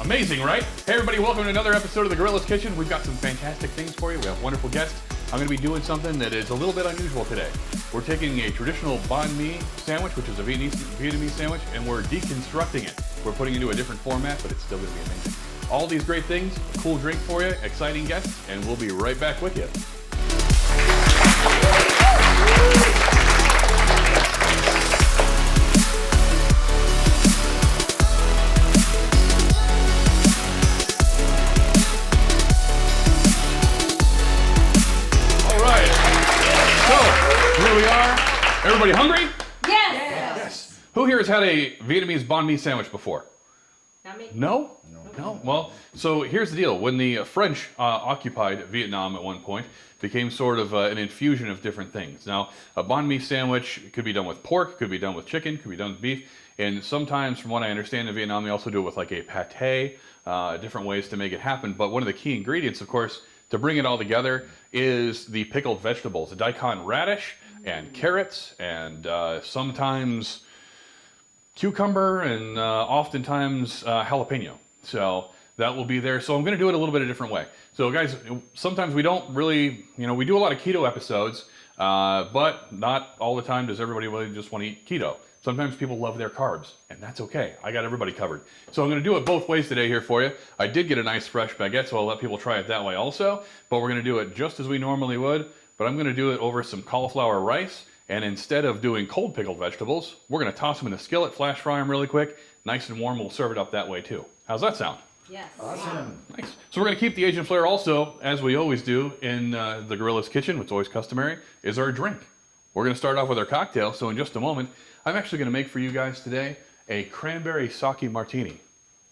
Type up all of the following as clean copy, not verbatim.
Amazing, right? Hey everybody, welcome to another episode of the Gorilla's Kitchen. We've got some fantastic things for you. We have wonderful guests. I'm going to be doing something that is a little bit unusual today. We're taking a traditional Banh Mi sandwich, which is a Vietnamese sandwich, and we're deconstructing it. We're putting it into a different format, but it's still going to be amazing. All these great things, a cool drink for you, exciting guests, and we'll be right back with you. Everybody hungry? Yes. Who here has had a Vietnamese Banh Mi sandwich before? Not me. No? Well, so here's the deal. When the French occupied Vietnam at one point, it became sort of an infusion of different things. Now, a Banh Mi sandwich could be done with pork, could be done with chicken, could be done with beef, and sometimes, from what I understand in Vietnam, they also do it with like a pate, different ways to make it happen. But one of the key ingredients, of course, to bring it all together is the pickled vegetables, the Daikon Radish, and carrots, and sometimes cucumber, and oftentimes jalapeno. So that will be there. So I'm going to do it a little bit a different way. So guys, sometimes we don't really, we do a lot of keto episodes, but not all the time does everybody really just want to eat keto. Sometimes people love their carbs, and that's okay. I got everybody covered. So I'm going to do it both ways today here for you. I did get a nice fresh baguette, so I'll let people try it that way also, but we're going to do it just as we normally would. But I'm going to do it over some cauliflower rice, and instead of doing cold pickled vegetables, we're going to toss them in a skillet, flash fry them really quick, nice and warm. We'll serve it up that way too. How's that sound? Yes. Awesome. Nice. So we're going to keep the Asian flair also, as we always do in the Gorilla's Kitchen, what's always customary, is our drink. We're going to start off with our cocktail, so in just a moment, I'm actually going to make for you guys today a Cranberry Saki Martini.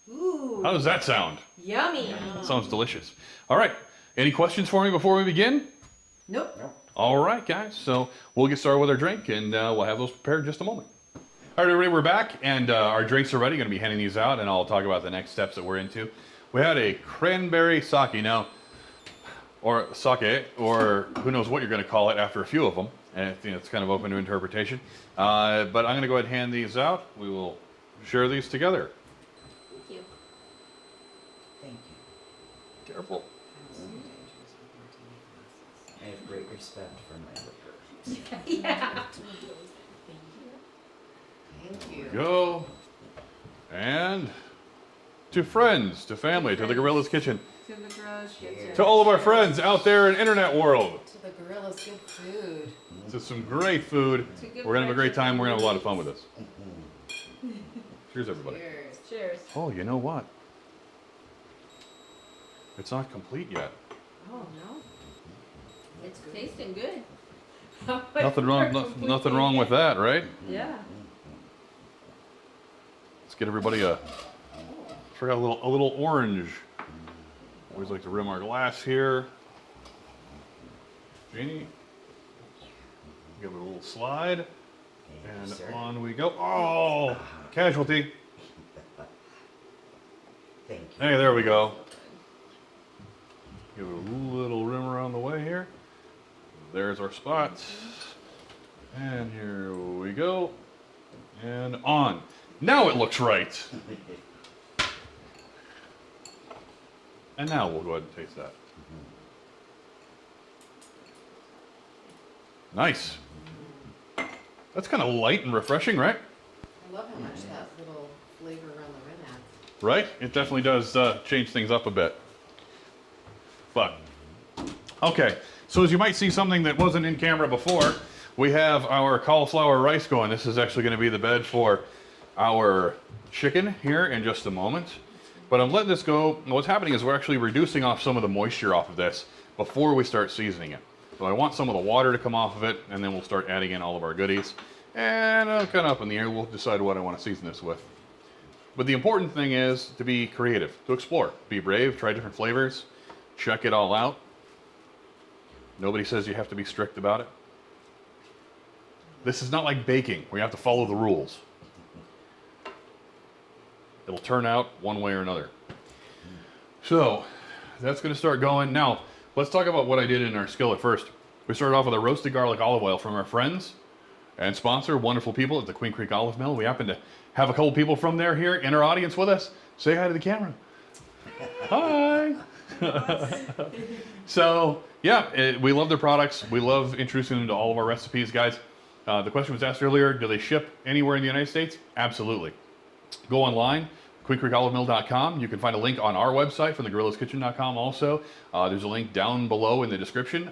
Ooh. How does that sound? Yummy. That sounds delicious. All right, any questions for me before we begin? Nope. All right, guys, so we'll get started with our drink, and we'll have those prepared in just a moment. All right, everybody, we're back, and our drinks are ready. Going to be handing these out, and I'll talk about the next steps that we're into. We had a Cranberry Saki now, or sake, or who knows what you're going to call it after a few of them, and it's kind of open to interpretation. But I'm going to go ahead and hand these out. We will share these together. Thank you. Thank you. Careful. I have great respect for my liquor. Yeah. Thank you. Go. And to friends, to family, to the Gorilla's Kitchen, To the garage. to all of our friends out there in internet world. To the gorillas, good food. To some great food. We're going to have a great time. We're going to have a lot of fun with this. Cheers, everybody. Cheers. Cheers. Oh, you know what? It's not complete yet. Oh no. It's tasting good. Nothing wrong with that, right? Yeah. Let's get everybody forgot a little orange. Always like to rim our glass here. Jeannie, give it a little slide, and on we go. Oh, casualty. Thank you. Hey, there we go. Give it a little rim around the way here. There's our spot. And here we go. And on. Now it looks right. And now we'll go ahead and taste that. Nice. That's kind of light and refreshing, right? I love how much that little flavor around the rim adds. Right? It definitely does change things up a bit. But, okay. So as you might see something that wasn't in camera before, we have our cauliflower rice going. This is actually going to be the bed for our chicken here in just a moment. But I'm letting this go. What's happening is we're actually reducing off some of the moisture off of this before we start seasoning it. So I want some of the water to come off of it, and then we'll start adding in all of our goodies. And kind of up in the air, we'll decide what I want to season this with. But the important thing is to be creative, to explore, be brave, try different flavors, check it all out. Nobody says you have to be strict about it. This is not like baking, where you have to follow the rules. It'll turn out one way or another. So, that's going to start going. Now, let's talk about what I did in our skillet first. We started off with a roasted garlic olive oil from our friends and sponsor, wonderful people at the Queen Creek Olive Mill. We happen to have a couple people from there here in our audience with us. Say hi to the camera. Hi. So yeah, we love their products. We love introducing them to all of our recipes, guys. The question was asked earlier: do they ship anywhere in the United States? Absolutely. Go online, QueenCreekOliveMill.com. You can find a link on our website from thegorillaskitchen.com also. There's a link down below in the description.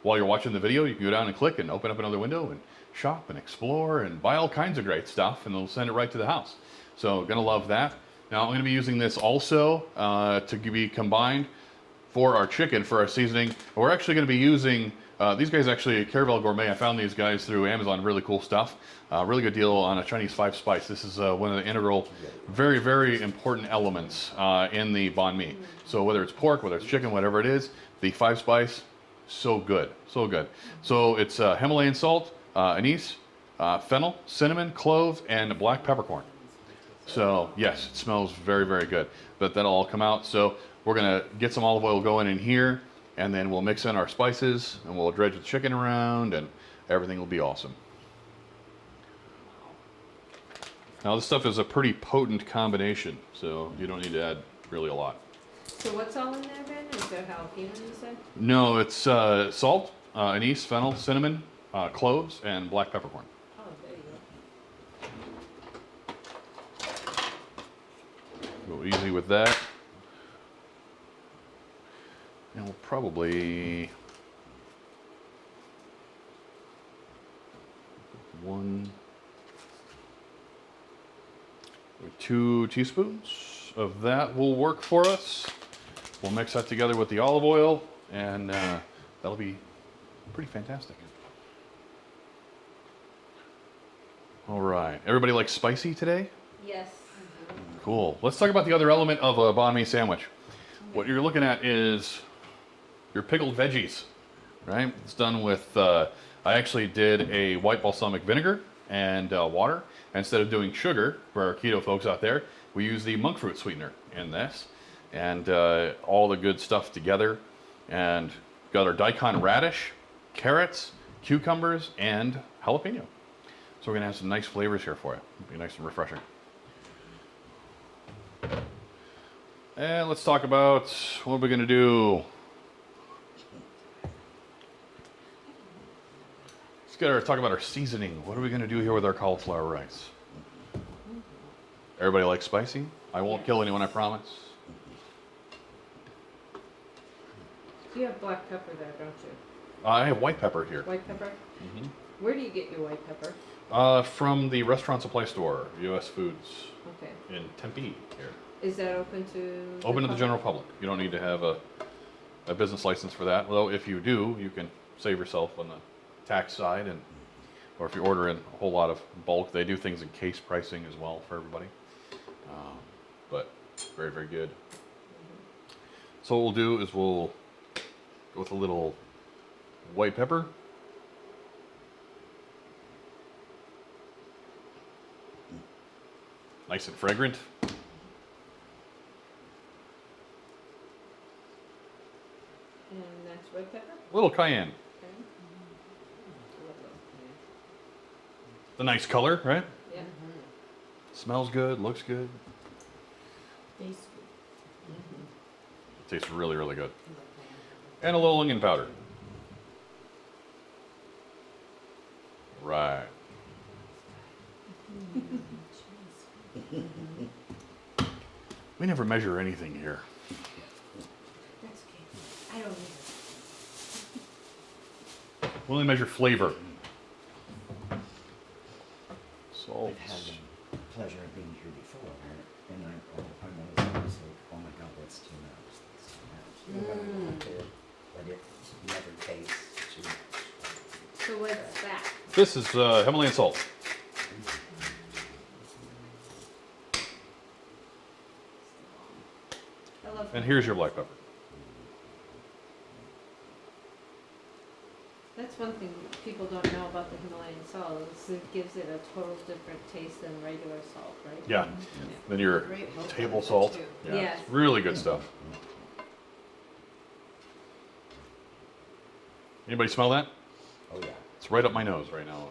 While you're watching the video, you can go down and click and open up another window and shop and explore and buy all kinds of great stuff, and they'll send it right to the house. So gonna love that. Now I'm gonna be using this also to be combined for our chicken, for our seasoning. We're actually gonna be using, these guys actually, Caravel Gourmet, I found these guys through Amazon, really cool stuff. Really good deal on a Chinese 5-spice. This is one of the integral, very, very important elements in the banh mi. So whether it's pork, whether it's chicken, whatever it is, the 5-spice, so good, so good. So it's Himalayan salt, anise, fennel, cinnamon, clove, and black peppercorn. So yes, it smells very, very good. But that'll all come out. So we're gonna get some olive oil going in here, and then we'll mix in our spices, and we'll dredge the chicken around, and everything will be awesome. Now this stuff is a pretty potent combination, so you don't need to add really a lot. So what's all in there, Ben? Is there jalapeno, you said? No, it's salt, anise, fennel, cinnamon, cloves, and black peppercorn. Oh, there you Go easy with that. And we'll probably 1 or 2 teaspoons of that will work for us. We'll mix that together with the olive oil, and that'll be pretty fantastic. All right, everybody like spicy today? go. Yes. Cool. Let's talk about the other element of a banh mi sandwich. What you're looking at is your pickled veggies, right? It's done with, I actually did a white balsamic vinegar and water. Instead of doing sugar, for our keto folks out there, we use the monk fruit sweetener in this. And all the good stuff together. And got our Daikon Radish, carrots, cucumbers, and jalapeno. So we're gonna have some nice flavors here for you. It'll be nice and refreshing. And let's talk about what we're gonna do. Talk about our seasoning. What are we gonna do here with our cauliflower rice? Everybody likes spicy? I won't kill anyone, I promise. You have black pepper there, don't you? I have white pepper here. White pepper? Mhm. Where do you get your white pepper? From the restaurant supply store, U.S. Foods, Okay. in Tempe here. Is that open to? Open to the general public. You don't need to have a business license for that. Although if you do, you can save yourself on the tax side, or if you order in a whole lot of bulk, they do things in case pricing as well for everybody. But very, very good. So what we'll do is we'll go with a little white pepper. Nice and fragrant. And that's red pepper? A little cayenne. Okay. The nice color, right? Yeah. Smells good, looks good. Tastes Tastes really, really good. And a little onion powder. Right. We never measure anything here. That's okay. I don't need We only measure flavor. Salt. I've had the pleasure of being here before, and I'm always like, oh my god, that's too much. That's too much. You know what I want to, but it never tastes too much. So what's that? This is Himalayan salt. I love And here's your black pepper. That's one thing people don't know about the Himalayan salt, is it gives it a total different taste than regular salt, right? Yeah. Then your Great milk table benefit, salt. too. Yeah. Yes. It's really good stuff. Anybody smell that? Oh yeah. It's right up my nose right now.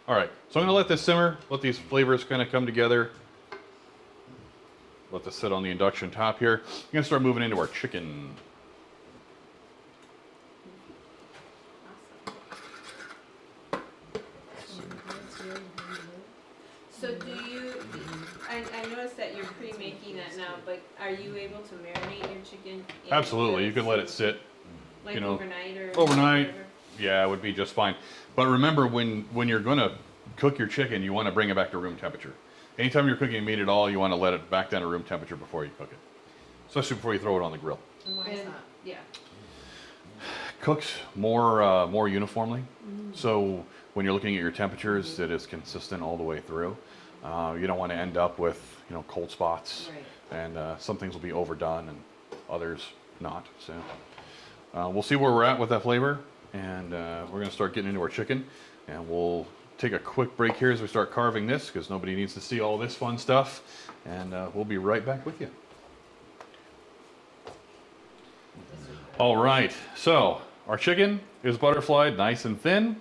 All right, so I'm gonna let this simmer, let these flavors kind of come together. Let this sit on the induction top here. I'm gonna start moving into our chicken. So do you, I noticed that you're pre-making that now, but are you able to marinate your chicken? in Absolutely, you this, can let it sit. like you know, overnight or overnight. whatever? Yeah, it would be just fine. But remember, when you're gonna cook your chicken, you want to bring it back to room temperature. Anytime you're cooking meat at all, you want to let it back down to room temperature before you cook it, especially before you throw it on the grill. And why is And, that? yeah. Cooks more uniformly. So when you're looking at your temperatures, it is consistent all the way through. You don't want to end up with cold spots, Right. and some things will be overdone and others not. So we'll see where we're at with that flavor, and we're gonna start getting into our chicken, and we'll take a quick break here as we start carving this because nobody needs to see all this fun stuff, and we'll be right back with you. All right, so our chicken is butterflied nice and thin,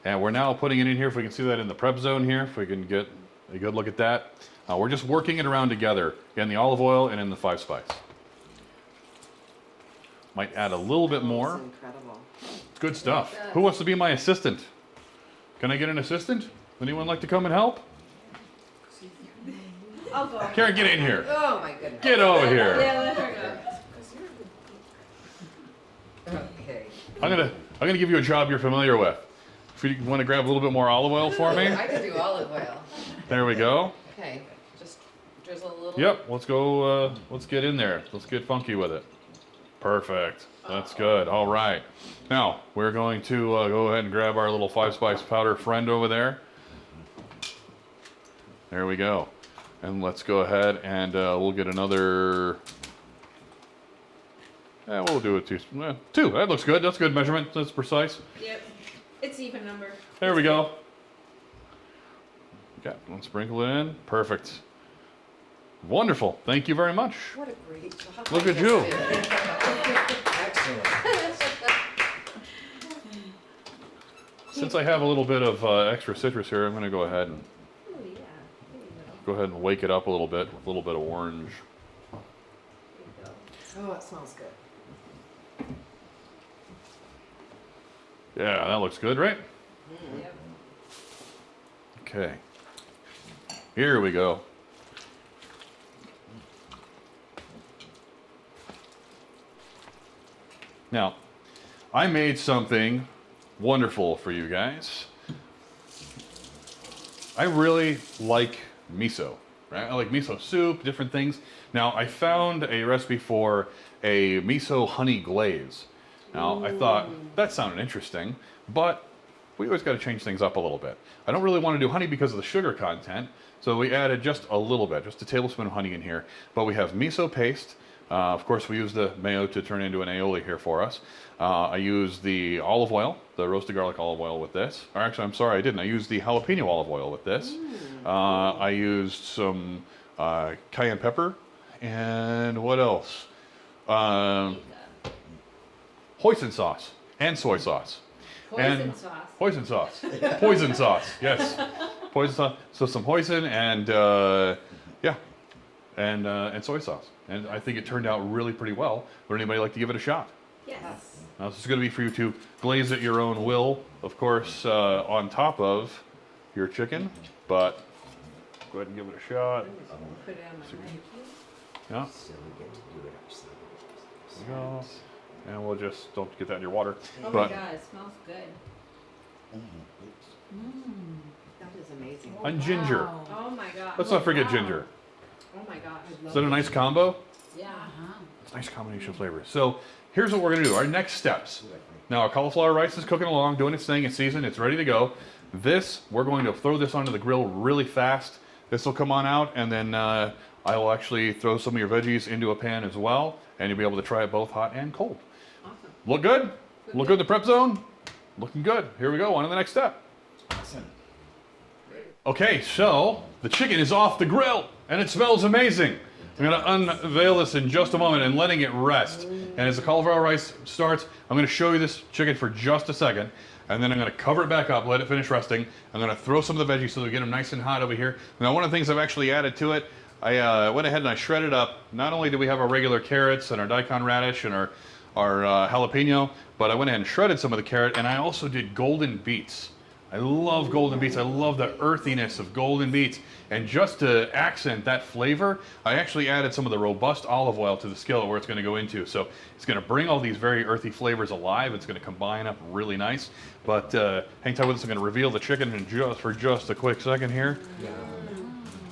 and we're now putting it in here. If we can see that in the prep zone here, if we can get a good look at that. We're just working it around together in the olive oil and in the 5 spice. Might add a little bit more. It's incredible. Good stuff. Who wants to be my assistant? Can I get an assistant? Anyone like to come and help? I'll go. Karen, get in here. Oh my goodness. Get over here. Yeah, let her go. Okay. I'm gonna give you a job you're familiar with. If you want to grab a little bit more olive oil for me. I can do olive oil. There we go. Okay, just drizzle a little. Yep, let's go, let's get in there. Let's get funky with it. Perfect. That's good. All right. Now, we're going to go ahead and grab our little 5 spice powder friend over there. There we go. And let's go ahead and we'll get another... Yeah, we'll do it 2. 2, that looks good. That's a good measurement. That's precise. Yep. It's even number. There we go. Okay, let's sprinkle it in. Perfect. Wonderful. Thank you very much. What a great job. Look I at just you. did. Excellent. Since I have a little bit of extra citrus here, I'm going to go ahead and Oh, yeah. There you go. wake it up a little bit with a little bit of orange. There you go. Oh, it smells good. Yeah, that looks good, right? Yep. Okay. Here we go. Now, I made something wonderful for you guys. I really like miso, right? I like miso soup, different things. Now, I found a recipe for a miso honey glaze. Now, I thought that sounded interesting, but we always got to change things up a little bit. I don't really want to do honey because of the sugar content, so we added just a little bit, just a tablespoon of honey in here. But we have miso paste. Of course, we use the mayo to turn into an aioli here for us. I used the olive oil, the roasted garlic olive oil with this. Or actually, I'm sorry, I didn't. I used the jalapeno olive oil with this. I used some cayenne pepper. And what else? Hoisin sauce and soy sauce. Poison sauce. Poison sauce. Poison sauce, yes. Poison sauce. So some hoisin and, yeah, and soy sauce. And I think it turned out really pretty well. Would anybody like to give it a shot? Yes. Now, this is going to be for you to glaze at your own will, of course, on top of your chicken. But go ahead and give it a shot. Put it on my knife. Yeah, So we get to do it ourselves. there we go. And we'll just, don't get that in your water. Oh But my god, it smells good. That is amazing. and ginger. Oh my god. Let's not forget ginger. Oh my gosh. Is that a nice combo? Yeah. It's a nice combination of flavors. So here's what we're gonna do. Our next steps. Now our cauliflower rice is cooking along, doing its thing. It's seasoned. It's ready to go. This, we're going to throw this onto the grill really fast. This will come on out, and then I will actually throw some of your veggies into a pan as well, and you'll be able to try it both hot and cold. Awesome. Look good? Look good in the prep zone? Looking good. Here we go. On to the next step. Awesome. Okay, so the chicken is off the grill, and it smells amazing. I'm going to unveil this in just a moment and letting it rest. And as the cauliflower rice starts, I'm going to show you this chicken for just a second. and then I'm going to cover it back up, let it finish resting. I'm going to throw some of the veggies so we get them nice and hot over here. Now, one of the things I've actually added to it, I went ahead and I shredded up. Not only do we have our regular carrots and our Daikon Radish and our jalapeno, but I went ahead and shredded some of the carrot, and I also did golden beets. I love golden beets. I love the earthiness of golden beets. And just to accent that flavor, I actually added some of the robust olive oil to the skillet where it's going to go into. So it's going to bring all these very earthy flavors alive. It's going to combine up really nice. But hang tight with us. I'm going to reveal the chicken for just a quick second here.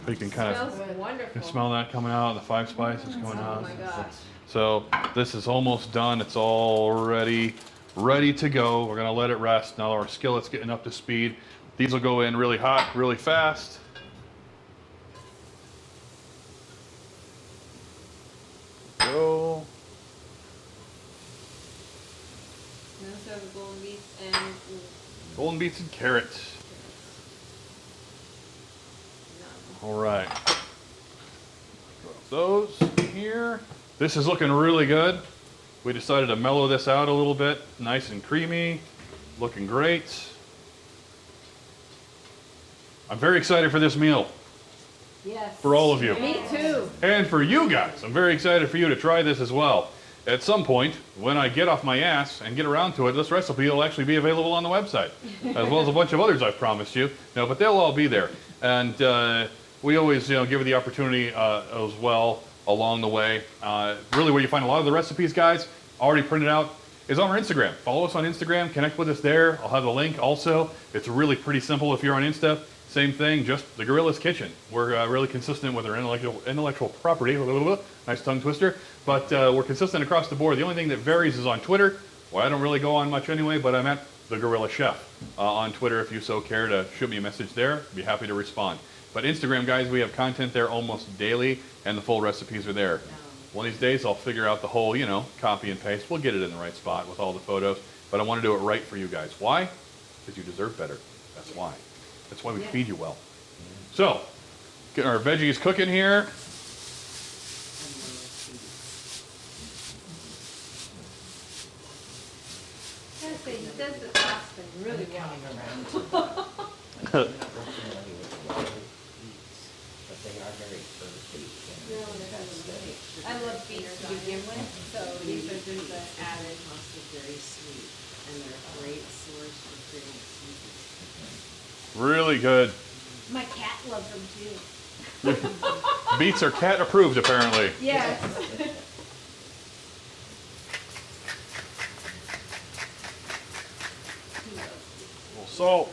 So you can kind of Smells wonderful. smell that coming out, the 5 spices coming Oh out. my gosh. So this is almost done. It's all ready to go. We're gonna let it rest. Now our skillet's getting up to speed. These will go in really hot, really fast. Go. We also have golden beets and Golden beets and carrots. All right. Drop those here. This is looking really good. We decided to mellow this out a little bit. Nice and creamy. Looking great. I'm very excited for this meal. yes. For all of you. Me too. And for you guys, I'm very excited for you to try this as well. At some point, when I get off my ass and get around to it, this recipe will actually be available on the website, as well as a bunch of others I've promised you. No, but they'll all be there. And we always, give you the opportunity as well along the way. Really, where you find a lot of the recipes, guys, already printed out, is on our Instagram. Follow us on Instagram. Connect with us there. I'll have the link also. It's really pretty simple if you're on Insta. Same thing, just the Gorilla's Kitchen. We're really consistent with our intellectual property. Nice tongue twister. But we're consistent across the board. The only thing that varies is on Twitter. Well, I don't really go on much anyway, but I'm at the Gorilla Chef on Twitter if you so care to shoot me a message there. I'd be happy to respond. But Instagram, guys, we have content there almost daily, and the full recipes are there. One of these days, I'll figure out the whole, copy and paste. We'll get it in the right spot with all the photos. But I want to do it right for you guys. Why? Because you deserve better. That's why. That's why we feed you well. So, getting our veggies cooking here. I gotta say, he does the pasta really well. But they are very earthy. No, I love beets to begin with, so these are just the added. Pasta is very sweet, and they're a great source for creating smoothies. Really good. My cat loves them too. Beets are cat approved, apparently. Yes. A little salt.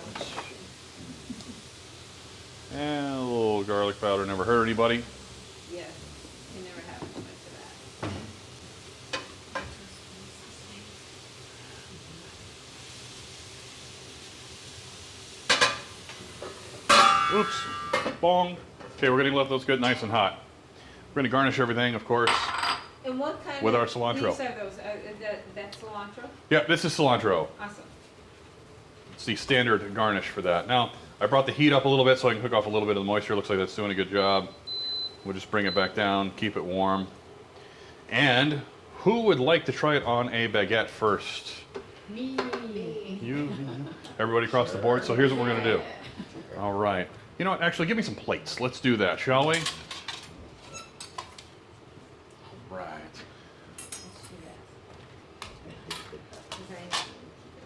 And a little garlic powder. Never hurt anybody. Yes. You never have too much of that. Oops. Bong. Okay, we're going to let those get nice and hot. We're going to garnish everything, of course. And what kind With of our cilantro. leaves are those? That's cilantro? Yep, this is cilantro. Awesome. It's the standard garnish for that. Now, I brought the heat up a little bit so I can cook off a little bit of the moisture. Looks like that's doing a good job. We'll just bring it back down, keep it warm. And who would like to try it on a baguette first? Me. You. Everybody across the board. So here's what we're going to do. All right. You know what? Actually, give me some plates. Let's do that, shall we? All right. Let's do that. 'Cause I need to keep it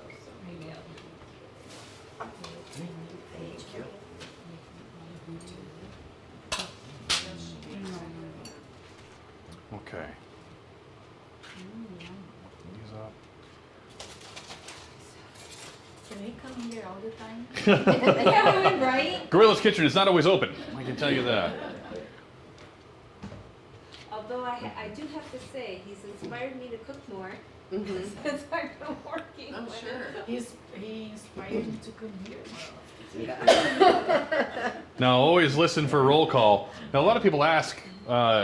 also. Maybe I'll. Thank you. Okay. These up. Can we come here all the time? Yeah, right? Gorilla's Kitchen is not always open. I can tell you that. Although I do have to say, he's inspired me to cook more since I've been working. I'm with sure. him. He inspired you to come here. Yeah. Now, always listen for roll call. Now, a lot of people ask,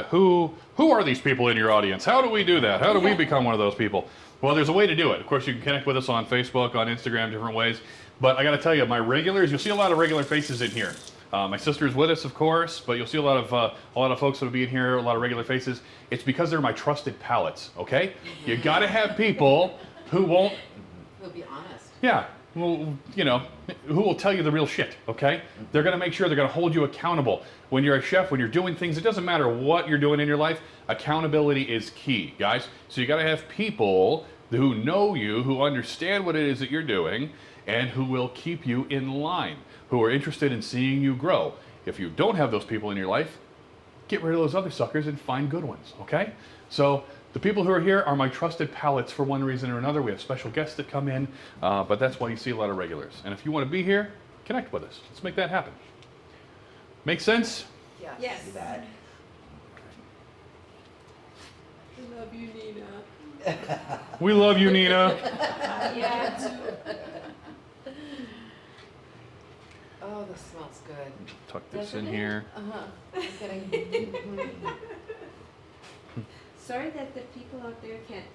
who are these people in your audience? How do we do that? How do we become one of those people? Well, there's a way to do it. Of course, you can connect with us on Facebook, on Instagram, different ways. But I got to tell you, my regulars, you'll see a lot of regular faces in here. My sister's with us, of course, but you'll see a lot of folks that'll be in here, a lot of regular faces. It's because they're my trusted palates. Okay, you got to have people who won't. We'll be honest. Yeah, who will tell you the real shit, okay? They're gonna make sure they're gonna hold you accountable. When you're a chef, when you're doing things, it doesn't matter what you're doing in your life, accountability is key, guys. So you gotta have people who know you, who understand what it is that you're doing, and who will keep you in line, who are interested in seeing you grow. If you don't have those people in your life, get rid of those other suckers and find good ones, okay? So the people who are here are my trusted palates for one reason or another. We have special guests that come in, but that's why you see a lot of regulars. And if you want to be here, connect with us. Let's make that happen. Make sense? Yes. Yes. See that? I love you, Nina. We love you, Nina. Yeah. Oh, this smells good. Tuck this Doesn't in it? here. Uh-huh. I'm kidding. Sorry that the people out there can't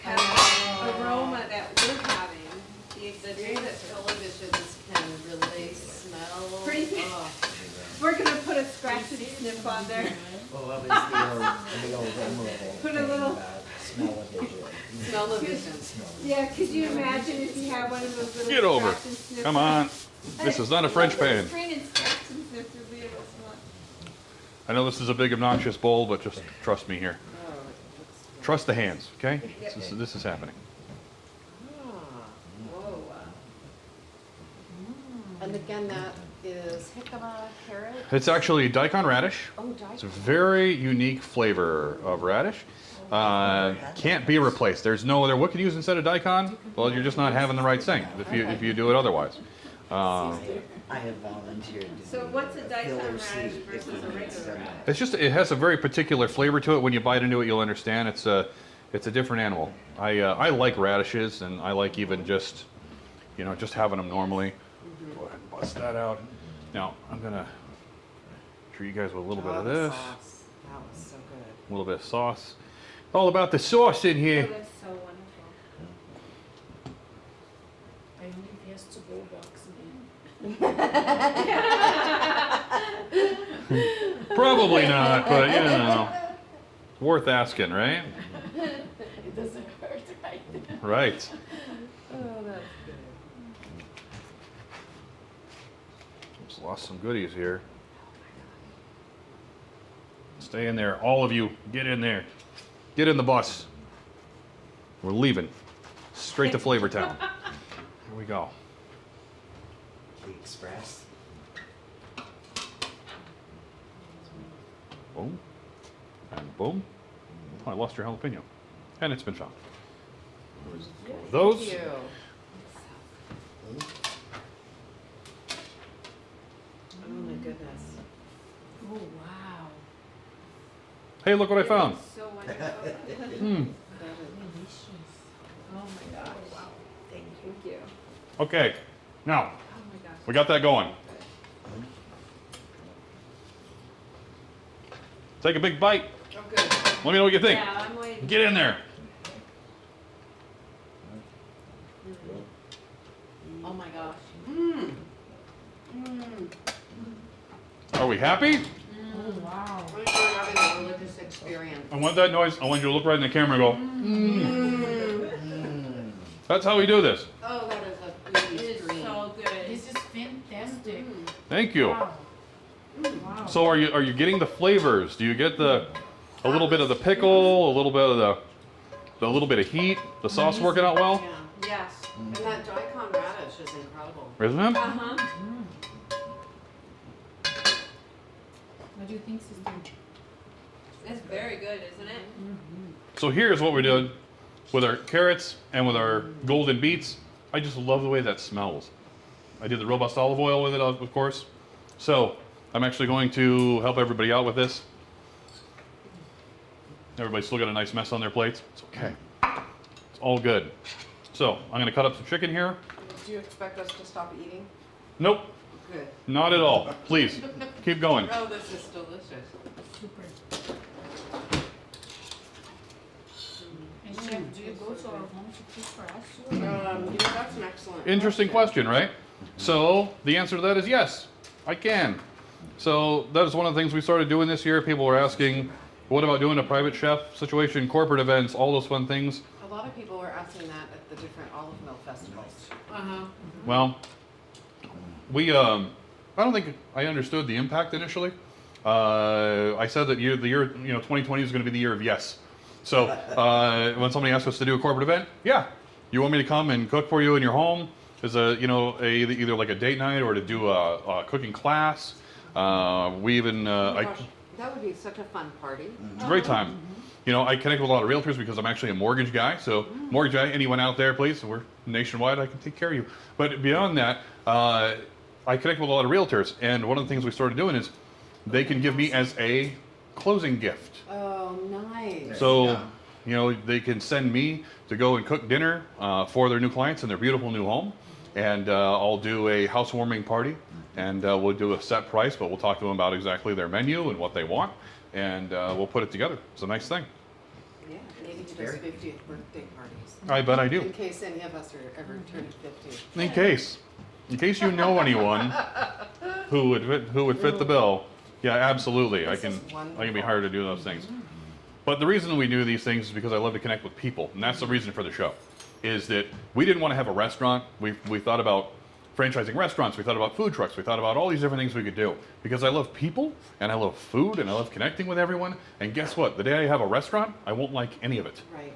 have the aroma that we're having. The day that televisions can really smell. Pretty- Oh. We're gonna put a scratch and sniff on there. Well, what was the old memorable Put a thing little- about smell-o-vision? Smell-o-vision. Yeah, could you imagine if you had one of those little Get over. scratch and sniff? Come on. This is not a French pan. Screen and scratch and sniff would be able to smell. I know this is a big obnoxious bowl, but just trust me here. Oh, it looks good. Trust the hands, okay? This is happening. Ah, whoa. And again, that is jicama, carrot? It's actually Daikon Radish. Oh, It's a daikon. very unique flavor of radish. Can't be replaced. There's no other. What could you use instead of daikon? Well, you're just not having the right thing if you do it otherwise. I have volunteered to So be what's a Daikon filler radish seat versus if a we regular can. It's it has a very particular flavor to it. When you bite into it, you'll understand. It's a different animal. I like radishes, and I like even just having them normally. Go ahead and bust that out. Now I'm gonna treat you guys with a little bit of the this, sauce. That was so good. a little bit of sauce. All about the sauce in here. That was so wonderful. I only has to go box again. Probably not, but worth asking, right? It doesn't hurt, right? Right. Oh, that's good. Just lost some goodies here. Stay in there, all of you. Get in there. Get in the bus. We're leaving. Straight to Flavor Town. Here we go. The Express. Boom. And boom. Oh, I lost your jalapeno. And it's been found. Those. Thank you. Oh my goodness. Oh, wow. Hey, look what I found. So wonderful. Hmm. Delicious. Oh my gosh. Wow. Thank you. Thank you. Okay. Now, Oh my gosh. we got that going. Take a big bite. Oh, good. Let me know what you think. Yeah, I'm waiting. Get in there. Oh my gosh. Mmm. Mmm. Are we happy? Oh, wow. I think we're having a religious experience. I want that noise. I want you to look right in the camera and go, Mm. that's how we do this. Oh, that is a It beauty is stream. so good. This is fantastic. Thank you. Wow. Wow. So are you getting the flavors? Do you get a little bit of the pickle, a little bit of the little bit of heat, the sauce working out well? Yeah. Yes. And that daikon radish is incredible. Isn't it? Uh-huh. What do you think, sister? It's very good, isn't it? So here's what we did with our carrots and with our golden beets. I just love the way that smells. I did the robust olive oil with it, of course. So I'm actually going to help everybody out with this. Everybody's still got a nice mess on their plates. It's okay. It's all good. So I'm going to cut up some chicken here. Do you expect us to stop eating? Nope, Good. not at all. Please, keep going. Oh, this is delicious. Super. And chef, do you go to our home to cook for us? That's an excellent Interesting question, right? So the answer to that is yes, I can. So that is one of the things we started doing this year. People were asking, what about doing a private chef situation, corporate events, all those fun things? Oh, lot of people were asking that at the different olive mill festivals. Uh-huh. Well, we I don't think I understood the impact initially. I said that the year 2020 is going to be the year of yes. So when somebody asks us to do a corporate event, yeah, you want me to come and cook for you in your home as either like a date night or to do a cooking class. We even Oh my gosh, that would be such a fun party. it's a great time. You know, I connect with a lot of realtors because I'm actually a mortgage guy. So mortgage guy, anyone out there, please, we're nationwide, I can take care of you. But beyond that, I connect with a lot of realtors. And one of the things we started doing is they can give me as a closing gift. Oh, nice. So, you know, they can send me to go and cook dinner for their new clients in their beautiful new home. And I'll do a housewarming party. And we'll do a set price, but we'll talk to them about exactly their menu and what they want. And we'll put it together. It's a nice thing. Yeah, maybe he does 50th birthday parties. I bet I do. In case any of us are ever turning 50. In case you know anyone who would fit the bill, yeah, absolutely. I This can is be wonderful. hired to do those things. But the reason we do these things is because I love to connect with people, and that's the reason for the show. Is that we didn't want to have a restaurant. We thought about franchising restaurants. We thought about food trucks. We thought about all these different things we could do because I love people and I love food and I love connecting with everyone. And guess what? The day I have a restaurant, I won't like any of it. Right.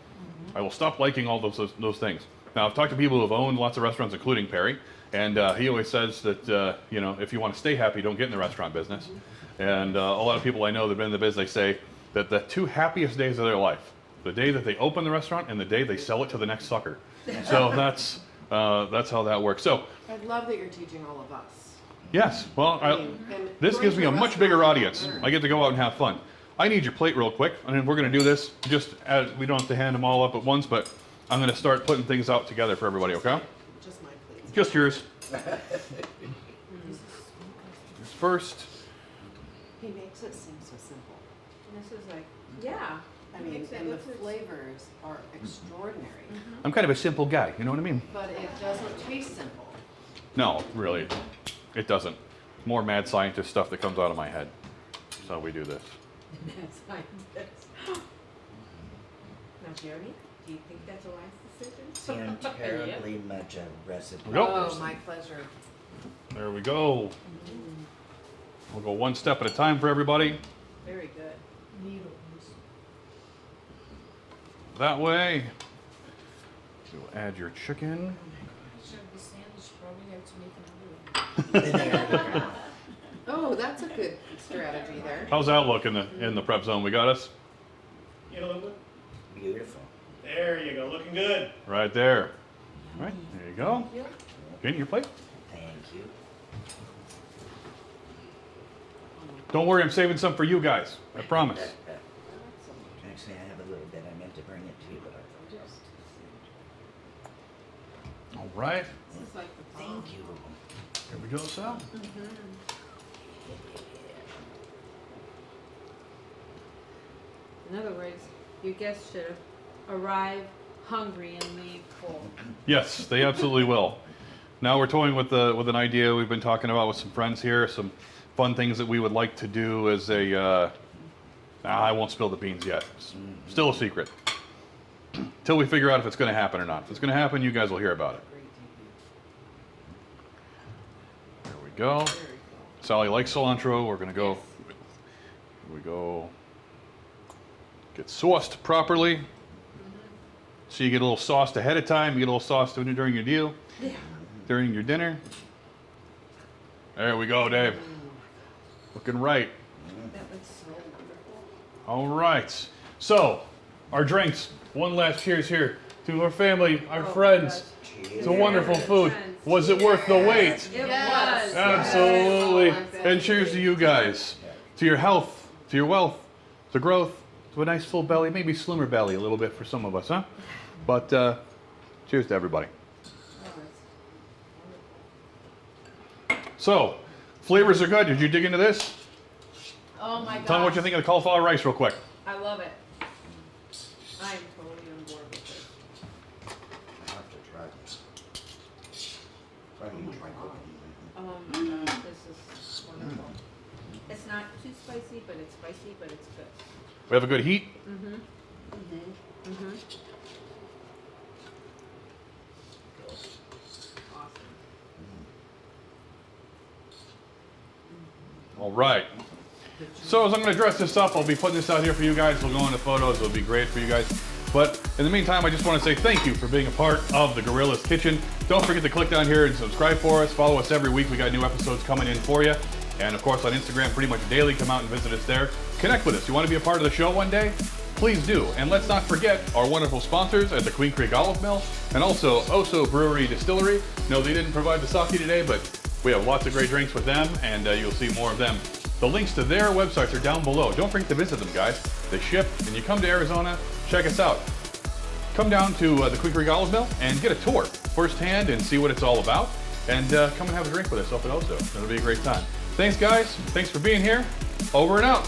I will stop liking all those things. Now, I've talked to people who have owned lots of restaurants, including Perry, and he always says that, if you want to stay happy, don't get in the restaurant business. And a lot of people I know that have been in the business, they say that the two happiest days of their life, the day that they open the restaurant and the day they sell it to the next sucker. So that's how that works. So, I love that you're teaching all of us. yes, well, And this going gives to me a a much bigger restaurant, audience. learn. I get to go out and have fun. I need your plate real quick, and then we're going to do this just as we don't have to hand them all up at once, but I'm going to start putting things out together for everybody, okay? Just my please. Just yours. Yours first. He makes it seem so simple. This is like, yeah. I mean, Makes it and the look- flavors are extraordinary, I'm kind of a simple guy, you know what I mean? but it doesn't taste simple. No, really, it doesn't. More mad scientist stuff that comes out of my head. That's how we do this. Now, Jody, do you think that's a wise decision? It's terribly much a recipe. Nope. Oh, my pleasure. There we go. We'll go one step at a time for everybody. Very good. Needles. That way. You'll add your chicken. Should the sandwich probably have to make another one. Oh, that's a good strategy there. How's that look in the prep zone? We got us? You know, look, Beautiful. there you go, looking good. Right there. All right, there you go. Get your plate. Thank you. Don't worry, I'm saving some for you guys. I promise. Actually, I have a little bit. I meant to bring it to you, but I forgot. All right. This is like the bomb. Thank you. Here we go, Sal. In other words, your guests should arrive hungry and leave full. Yes, they absolutely will. Now we're toying with an idea we've been talking about with some friends here. Some fun things that we would like to do as a. I won't spill the beans yet. It's still a secret. Till we figure out if it's going to happen or not. If it's going to happen, you guys will hear about it. There we go. Very cool. Sally likes cilantro. We're going to go. Here we go. Get sauced properly. So you get a little sauced ahead of time. You get a little sauced during your deal. Yeah. During your dinner. There we go, Dave. Looking right. That looks so wonderful. All right. So, our drinks. One last cheers here to our family, our Oh, friends. Cheers. To wonderful food. Friends. Was it worth the wait? It Yes. was. Absolutely. Yes. And cheers to you guys. To your health, to your wealth, to growth, to a nice full belly, maybe slimmer belly a little bit for some of us, huh? But cheers to everybody. So, flavors are good. Did you dig into this? Oh my god. Tell me what you think of the cauliflower rice real quick. I love it. I'm totally on board with this. I have to try this. I need to try cooking. Oh my god, this is wonderful. It's not too spicy, but it's spicy, but it's good. We have a good heat. All right. So as I'm going to dress this up, I'll be putting this out here for you guys. We'll go into photos. It'll be great for you guys. But in the meantime, I just want to say thank you for being a part of the Gorilla's Kitchen. Don't forget to click down here and subscribe for us. Follow us every week. We got new episodes coming in for you. And of course on Instagram, pretty much daily. Come out and visit us there. Connect with us. You want to be a part of the show one day? Please do. And let's not forget our wonderful sponsors at the Queen Creek Olive Mill and also OHSO Brewery Distillery. No, they didn't provide the Saki today, but we have lots of great drinks with them, and you'll see more of them. The links to their websites are down below. Don't forget to visit them, guys. They ship, and you come to Arizona, check us out. Come down to the Queen Creek Olive Mill and get a tour firsthand and see what it's all about. And come and have a drink with us up at OHSO. It'll be a great time. Thanks, guys. Thanks for being here. Over and out.